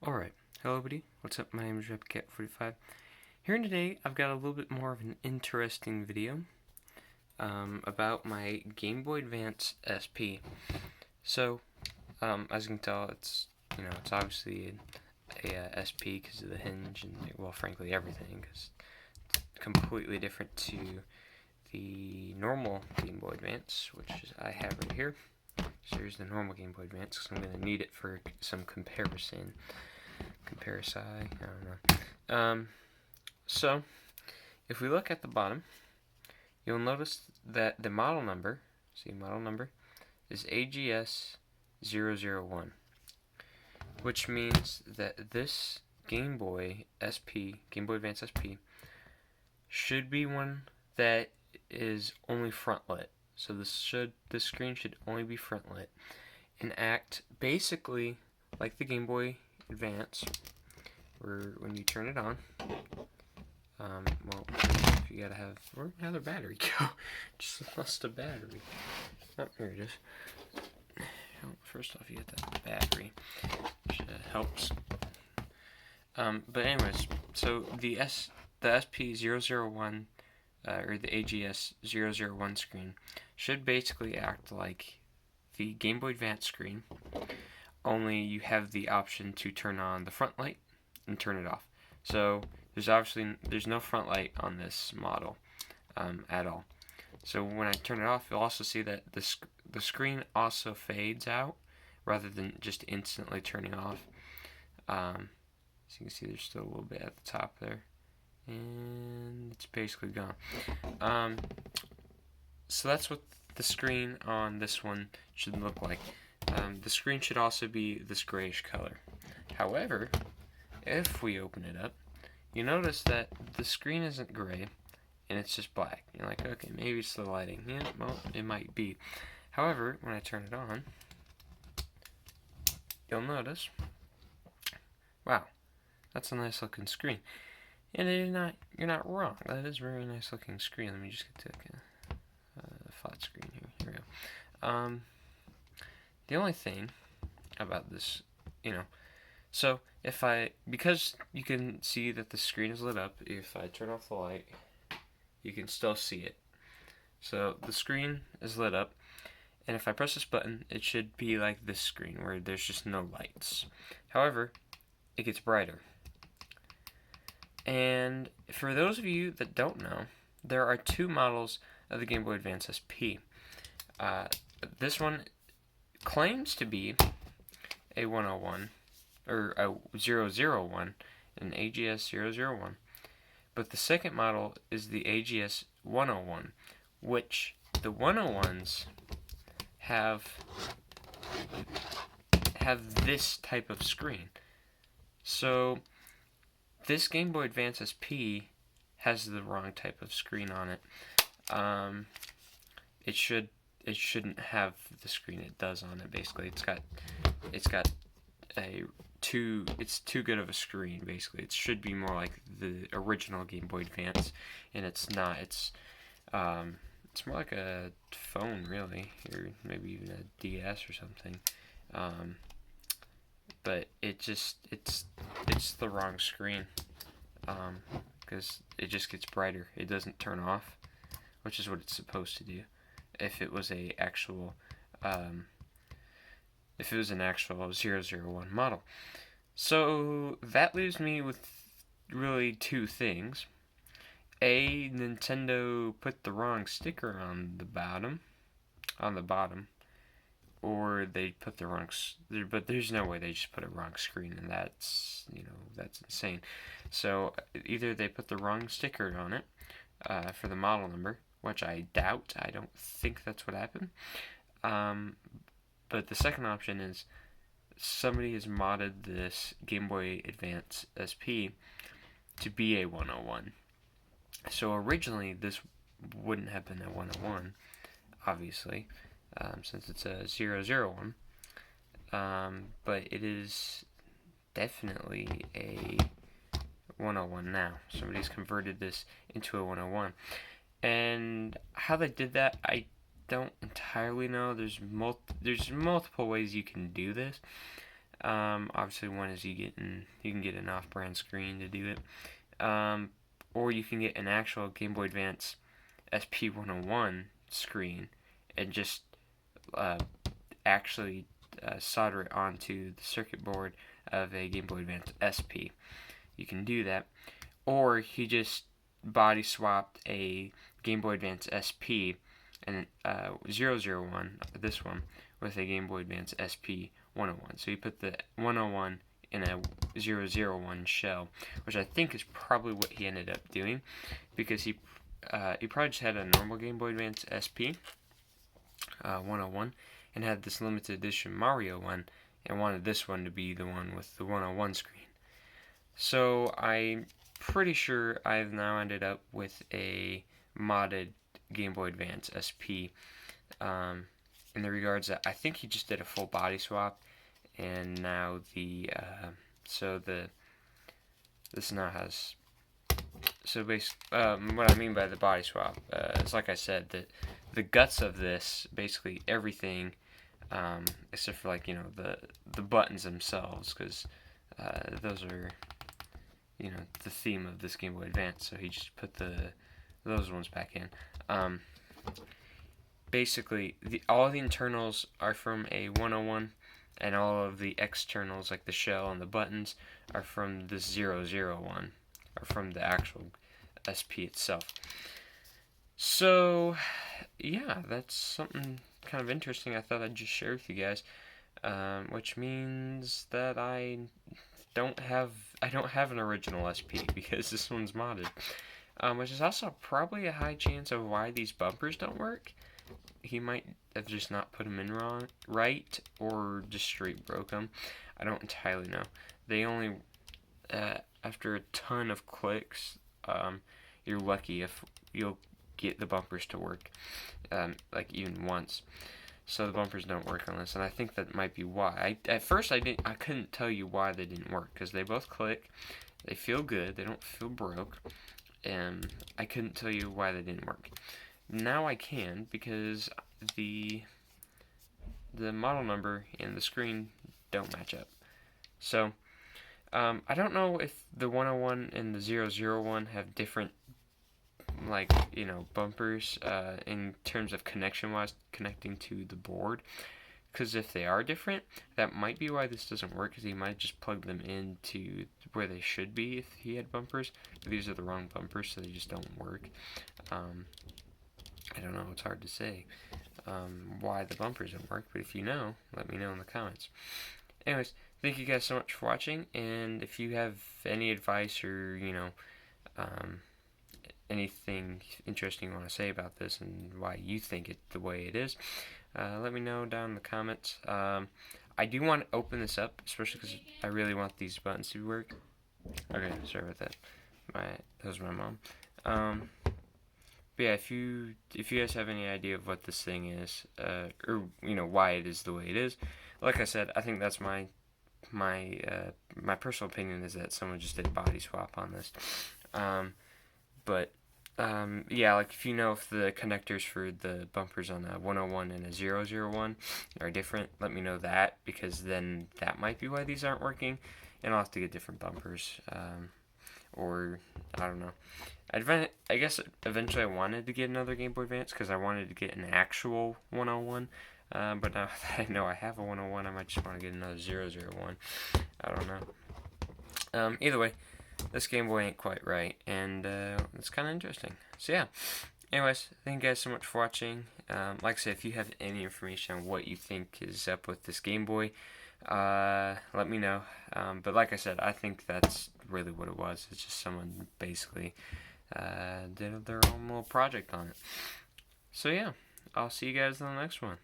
Alright, hello everybody, what's up? My name is RepCat45. Here and today, I've got a little bit more of an interesting video about my Game Boy Advance SP. So, as you can tell, it's obviously a SP because of the hinge and, well, frankly, everything, because it's completely different to the normal Game Boy Advance, which I have right here. So here's the normal Game Boy Advance, because I'm going to need it for some comparison. I don't know. So, if we look at the bottom, you'll notice that the model number, is AGS001, which means that this Game Boy SP, Game Boy Advance SP, should be one that is only front lit. So this screen should only be front lit and act basically like the Game Boy Advance, where when you turn it on, well, if you gotta have, where'd the other battery go? Just lost a battery. Oh, here it is. First off, you get that battery, which helps. But anyways, so the SP001, or the AGS001 screen should basically act like the Game Boy Advance screen, only you have the option to turn on the front light and turn it off. So there's no front light on this model at all. So when I turn it off, you'll also see that the screen also fades out rather than just instantly turning off. As you can see, there's still a little bit at the top there, and it's basically gone. So that's what the screen on this one should look like. The screen should also be this grayish color. However, if we open it up, you notice that the screen isn't gray and it's just black. You're like, okay, maybe it's the lighting. Yeah, well, it might be. However, when I turn it on, you'll notice, wow, that's a nice looking screen. And you're not wrong. That is a very nice looking screen. Let me just get to a flat screen here. Here we go. The only thing about this, so because you can see that the screen is lit up, if I turn off the light, you can still see it. So the screen is lit up, and if I press this button, it should be like this screen where there's just no lights. However, it gets brighter. And for those of you that don't know, there are two models of the Game Boy Advance SP. This one claims to be a 101, or a 001, an AGS001, but the second model is the AGS101, which the 101s have this type of screen. So this Game Boy Advance SP has the wrong type of screen on it. It shouldn't have the screen it does on it. Basically, it's too good of a screen. Basically, it should be more like the original Game Boy Advance, and it's not. It's more like a phone, really, or maybe even a DS or something. But it's the wrong screen, because it just gets brighter. It doesn't turn off, which is what it's supposed to do. If it was an actual 001 model. So that leaves me with really two things. A, Nintendo put the wrong sticker on the bottom, or they put the wrong, but there's no way they just put a wrong screen, and that's insane. So either they put the wrong sticker on it for the model number, which I doubt. I don't think that's what happened. But the second option is somebody has modded this Game Boy Advance SP to be a 101. So originally this wouldn't have been a 101, obviously, since it's a 001. But it is definitely a 101 now. Somebody's converted this into a 101. And how they did that, I don't entirely know. There's multiple ways you can do this. Obviously, one is you can get an off-brand screen to do it, or you can get an actual Game Boy Advance SP101 screen and just actually solder it onto the circuit board of a Game Boy Advance SP. You can do that, or he just body swapped a Game Boy Advance SP and 001, this one, with a Game Boy Advance SP 101. So he put the 101 in a 001 shell, which I think is probably what he ended up doing, because he probably just had a normal Game Boy Advance SP 101 and had this limited edition Mario one and wanted this one to be the one with the 101 screen. So I'm pretty sure I've now ended up with a modded Game Boy Advance SP, in the regards that I think he just did a full body swap, and now this now has, so basically, what I mean by the body swap is, like I said, that the guts of this, basically everything, except for, like, the buttons themselves, because those are, the theme of this Game Boy Advance, so he just put those ones back in. Basically, all the internals are from a 101, and all of the externals, like the shell and the buttons, are from the 001, or from the actual SP itself. So, yeah, that's something kind of interesting I thought I'd just share with you guys, which means that I don't have an original SP, because this one's modded, which is also probably a high chance of why these bumpers don't work. He might have just not put them in right, or just straight broke them. I don't entirely know. They only, after a ton of clicks, you're lucky if you'll get the bumpers to work, like even once. So the bumpers don't work on this, and I think that might be why. At first I couldn't tell you why they didn't work, because they both click, they feel good, they don't feel broke, and I couldn't tell you why they didn't work. Now I can, because the model number and the screen don't match up. So I don't know if the 101 and the 001 have different, like, bumpers in terms of connection-wise, connecting to the board. Because if they are different, that might be why this doesn't work, because he might just plug them into where they should be if he had bumpers. But these are the wrong bumpers, so they just don't work. I don't know, it's hard to say why the bumpers don't work, but if you know, let me know in the comments. Anyways, thank you guys so much for watching, and if you have any advice or, anything interesting you want to say about this and why you think it the way it is, let me know down in the comments. I do want to open this up, especially because I really want these buttons to work. Okay, sorry about that. That was my mom. But yeah, if you guys have any idea of what this thing is, or why it is the way it is, like I said, I think that's my personal opinion is that someone just did a body swap on this. Yeah, like if if the connectors for the bumpers on a 101 and a 001 are different, let me know that, because then that might be why these aren't working, and I'll have to get different bumpers, or I don't know. I guess eventually I wanted to get another Game Boy Advance because I wanted to get an actual 101, but now that I know I have a 101, I might just want to get another 001. I don't know. Either way, this Game Boy ain't quite right, and it's kind of interesting. So yeah, anyways, thank you guys so much for watching. Like I said, if you have any information on what you think is up with this Game Boy, let me know. But like I said, I think that's really what it was. It's just someone basically did their own little project on it. So yeah, I'll see you guys in the next one.